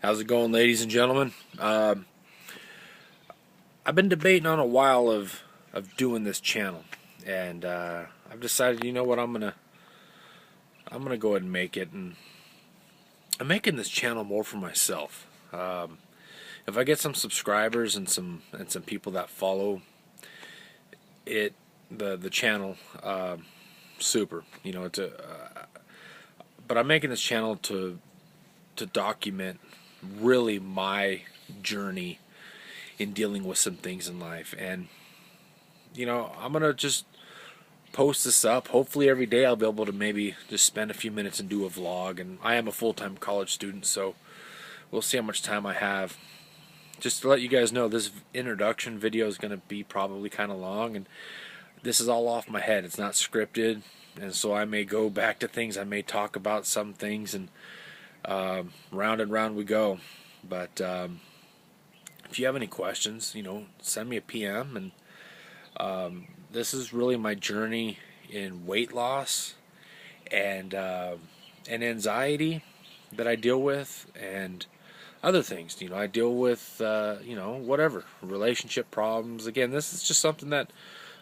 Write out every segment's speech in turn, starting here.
How's it going, ladies and gentlemen? I've been debating on a while of doing this channel, and I've decided, you know what, I'm gonna go ahead and make it, and I'm making this channel more for myself. If I get some subscribers and some people that follow it, the channel, super. You know, but I'm making this channel to document really my journey in dealing with some things in life. And you know, I'm gonna just post this up. Hopefully every day I'll be able to maybe just spend a few minutes and do a vlog. And I am a full-time college student, so we'll see how much time I have. Just to let you guys know, this introduction video is gonna be probably kind of long, and this is all off my head. It's not scripted, and so I may go back to things. I may talk about some things, and round and round we go. But if you have any questions, you know, send me a PM. And this is really my journey in weight loss and anxiety that I deal with, and other things. You know, I deal with you know, whatever, relationship problems. Again, this is just something that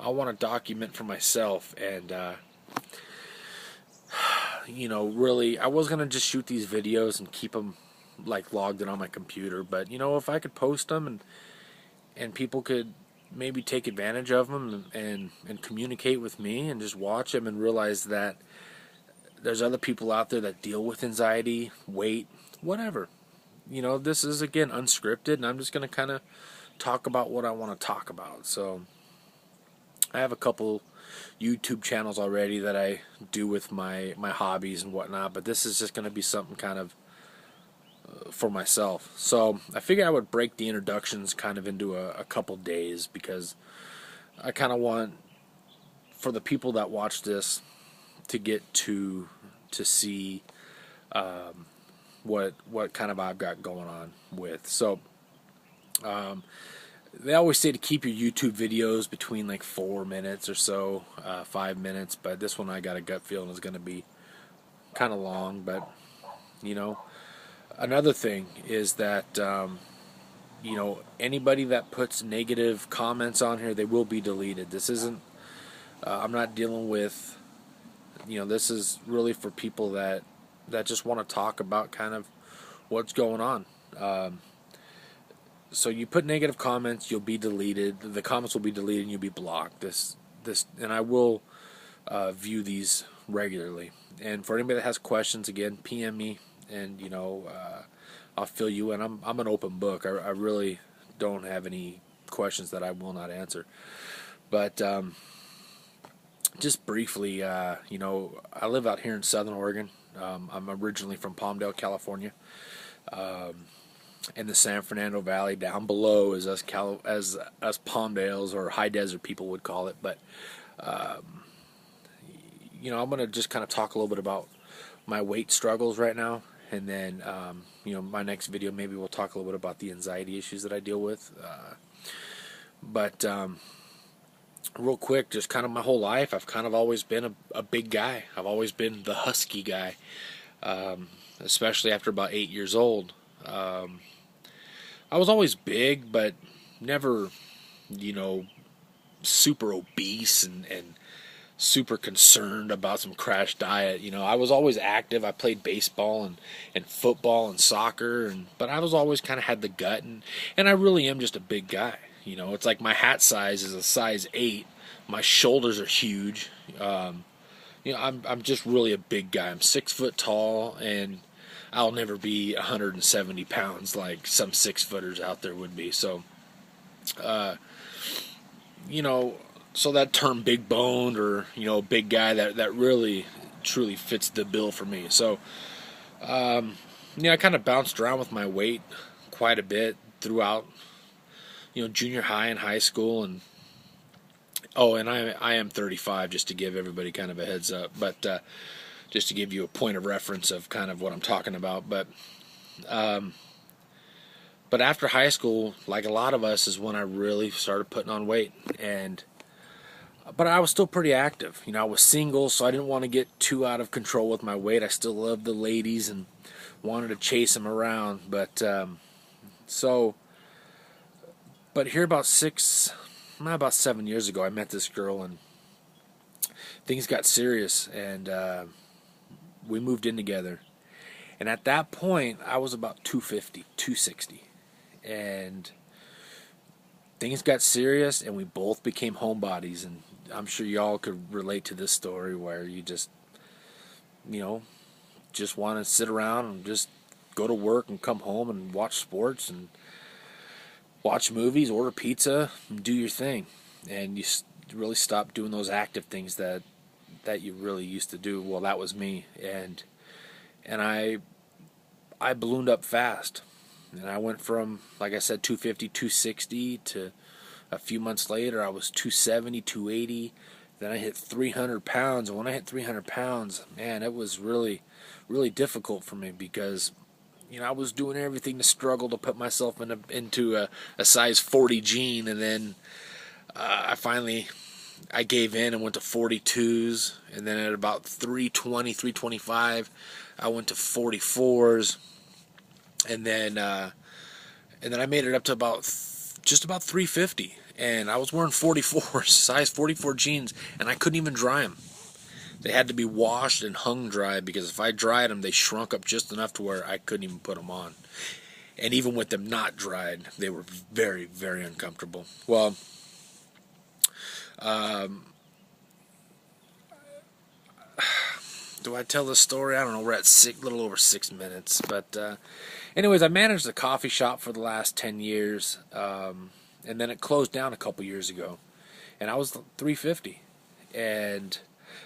I want to document for myself. And you know, really, I was gonna just shoot these videos and keep them like logged in on my computer, but you know, if I could post them and people could maybe take advantage of them and communicate with me and just watch them and realize that there's other people out there that deal with anxiety, weight, whatever. You know, this is again unscripted, and I'm just gonna kind of talk about what I want to talk about. So I have a couple YouTube channels already that I do with my hobbies and whatnot, but this is just going to be something kind of for myself. So I figured I would break the introductions kind of into a couple days, because I kind of want for the people that watch this to get to see what kind of I've got going on with. So they always say to keep your YouTube videos between like 4 minutes or so, 5 minutes, but this one I got a gut feeling is going to be kind of long. But you know, another thing is that you know, anybody that puts negative comments on here, they will be deleted. This isn't I'm not dealing with, you know, this is really for people that just want to talk about kind of what's going on. So you put negative comments, you'll be deleted. The comments will be deleted, and you'll be blocked. And I will view these regularly. And for anybody that has questions, again, PM me, and you know, I'll fill you in. I'm an open book. I really don't have any questions that I will not answer. But just briefly, you know, I live out here in Southern Oregon. I'm originally from Palmdale, California. In the San Fernando Valley. Down below is us Palmdales, or high desert people would call it. But you know, I'm gonna just kind of talk a little bit about my weight struggles right now, and then you know, my next video maybe we'll talk a little bit about the anxiety issues that I deal with. But real quick, just kind of my whole life, I've kind of always been a big guy. I've always been the husky guy, especially after about 8 years old. I was always big, but never, you know, super obese and super concerned about some crash diet. You know, I was always active. I played baseball and football and soccer, but I was always kind of had the gut, and I really am just a big guy. You know, it's like my hat size is a size 8. My shoulders are huge. You know, I'm just really a big guy. I'm 6 foot tall, and I'll never be 170 pounds like some 6-footers out there would be. So, you know, so that term big boned, or, you know, big guy, that really truly fits the bill for me. So, yeah, I kind of bounced around with my weight quite a bit throughout, you know, junior high and high school. And I am 35, just to give everybody kind of a heads up. But just to give you a point of reference of kind of what I'm talking about. But after high school, like a lot of us, is when I really started putting on weight. But I was still pretty active. You know, I was single, so I didn't want to get too out of control with my weight. I still loved the ladies and wanted to chase him around. But but here about 7 years ago, I met this girl, and things got serious, and we moved in together. And at that point, I was about 250, 260. And things got serious, and we both became homebodies. And I'm sure y'all could relate to this story where you just, just want to sit around and just go to work and come home and watch sports and watch movies, order pizza, and do your thing. And you really stop doing those active things that you really used to do. Well, that was me. And I ballooned up fast. And I went from, like I said, 250, 260 to a few months later, I was 270, 280. Then I hit 300 pounds. And when I hit 300 pounds, man, it was really, really difficult for me because, I was doing everything to struggle to put myself into a size 40 jean. And then I gave in and went to 42s. And then at about 320, 325, I went to 44s. And then I made it up to just about 350, and I was wearing 44s, size 44 jeans, and I couldn't even dry them. They had to be washed and hung dry because if I dried them, they shrunk up just enough to where I couldn't even put them on. And even with them not dried, they were very, very uncomfortable. Well, do I tell this story? I don't know. We're at a little over 6 minutes, but anyways, I managed a coffee shop for the last 10 years, and then it closed down a couple years ago, and I was 350, and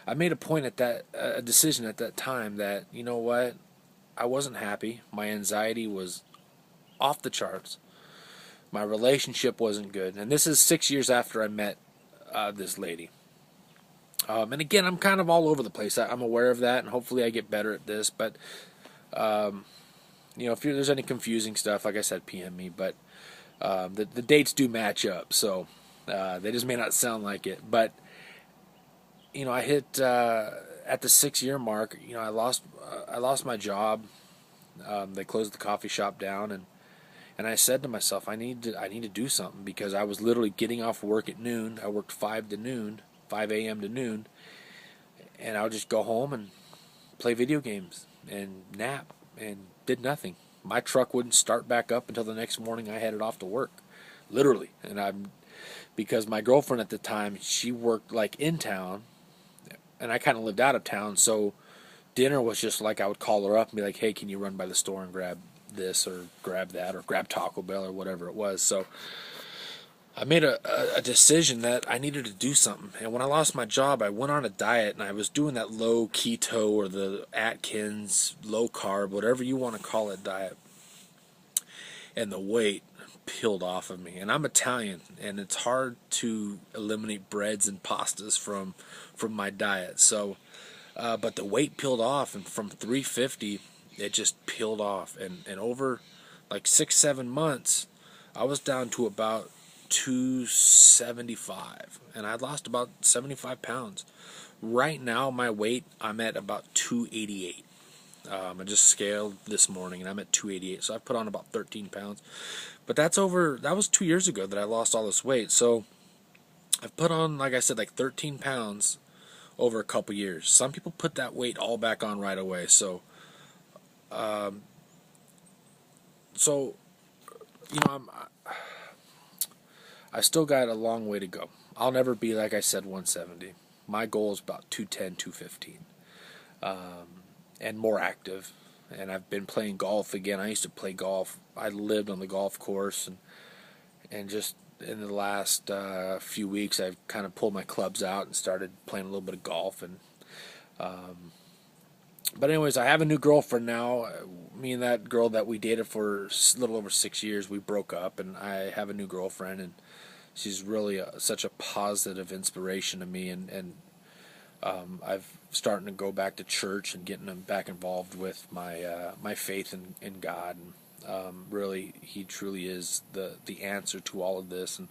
I made a decision at that time that, you know what, I wasn't happy. My anxiety was off the charts. My relationship wasn't good, and this is 6 years after I met this lady. And again, I'm kind of all over the place. I'm aware of that, and hopefully I get better at this, but if there's any confusing stuff, like I said, PM me. But the dates do match up, so they just may not sound like it. But I hit at the 6 year mark. I lost my job. They closed the coffee shop down, and I said to myself, I need to do something because I was literally getting off work at noon. I worked 5 a.m. to noon, and I would just go home and play video games and nap and did nothing. My truck wouldn't start back up until the next morning I headed off to work, literally. And because my girlfriend at the time, she worked like in town, and I kind of lived out of town, so dinner was just like I would call her up and be like, hey, can you run by the store and grab this or grab that or grab Taco Bell or whatever it was. So I made a decision that I needed to do something. And when I lost my job, I went on a diet, and I was doing that low keto or the Atkins, low carb, whatever you want to call it, diet. And the weight peeled off of me. And I'm Italian, and it's hard to eliminate breads and pastas from my diet. So, but the weight peeled off, and from 350, it just peeled off. And over like 6-7 months, I was down to about 275, and I lost about 75 pounds. Right now, my weight, I'm at about 288. I just scaled this morning, and I'm at 288, so I've put on about 13 pounds. But that was 2 years ago that I lost all this weight, so I've put on, like I said, like 13 pounds over a couple years. Some people put that weight all back on right away, so I still got a long way to go. I'll never be, like I said, 170. My goal is about 210, 215. And more active. And I've been playing golf again. I used to play golf. I lived on the golf course. And just in the last few weeks, I've kind of pulled my clubs out and started playing a little bit of golf. But anyways, I have a new girlfriend now. Me and that girl that we dated for a little over 6 years, we broke up. And I have a new girlfriend, and she's really such a positive inspiration to me, and I've starting to go back to church and getting back involved with my faith in God. And really, He truly is the answer to all of this. And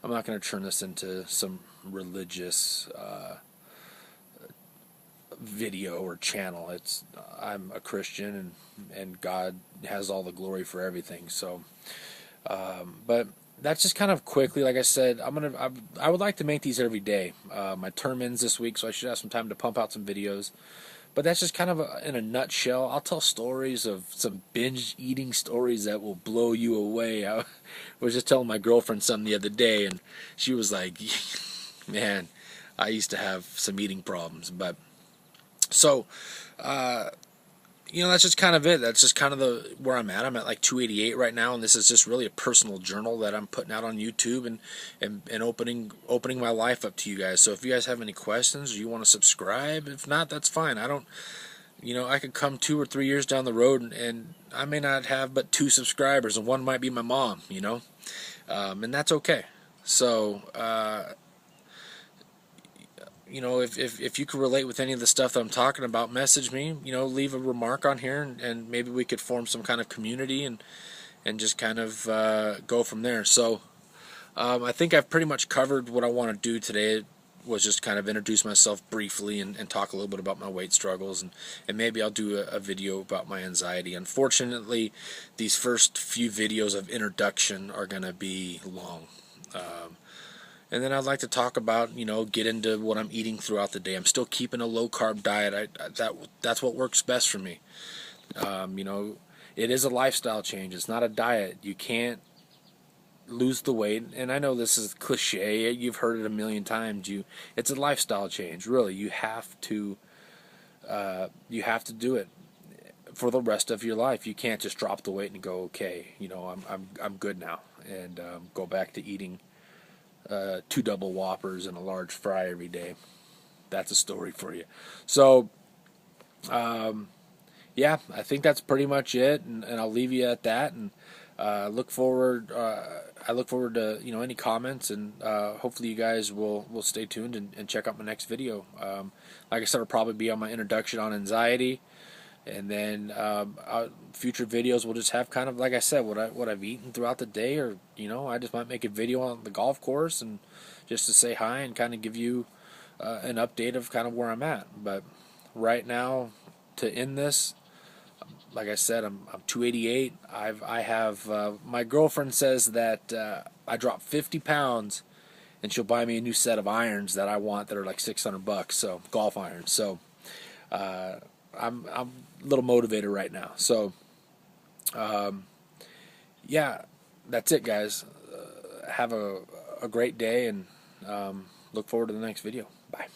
I'm not going to turn this into some religious video or channel. I'm a Christian, and God has all the glory for everything. So, but that's just kind of quickly. Like I said, I would like to make these every day. My term ends this week, so I should have some time to pump out some videos. But that's just kind of in a nutshell. I'll tell stories of some binge eating stories that will blow you away. I was just telling my girlfriend something the other day, and she was like, "Man, I used to have some eating problems." But so, that's just kind of it. That's just kind of where I'm at. I'm at like 288 right now, and this is just really a personal journal that I'm putting out on YouTube and opening my life up to you guys. So if you guys have any questions or you want to subscribe, if not, that's fine. I don't, I could come 2 or 3 years down the road and I may not have but 2 subscribers, and one might be my mom, and that's okay. So, if you could relate with any of the stuff that I'm talking about, message me, leave a remark on here, and maybe we could form some kind of community and just kind of go from there. So I think I've pretty much covered what I want to do today. It was just kind of introduce myself briefly and talk a little bit about my weight struggles, and maybe I'll do a video about my anxiety. Unfortunately, these first few videos of introduction are going to be long. And then I'd like to talk about, get into what I'm eating throughout the day. I'm still keeping a low-carb diet. That's what works best for me. It is a lifestyle change. It's not a diet. You can't lose the weight. And I know this is cliche. You've heard it a million times. It's a lifestyle change. Really, you have to do it for the rest of your life. You can't just drop the weight and go, okay, I'm good now, and go back to eating 2 double Whoppers and a large fry every day. That's a story for you. So, yeah, I think that's pretty much it, and I'll leave you at that. And I look forward to any comments, and hopefully you guys will stay tuned and check out my next video. Like I said, it'll probably be on my introduction on anxiety. And then future videos will just have kind of, like I said, what I've eaten throughout the day, or I just might make a video on the golf course and just to say hi and kind of give you an update of kind of where I'm at. But right now, to end this, like I said, I'm 288. I have my girlfriend says that I dropped 50 pounds, and she'll buy me a new set of irons that I want that are like $600. So golf irons. So. I'm a little motivated right now. So, yeah, that's it, guys. Have a great day, and look forward to the next video. Bye.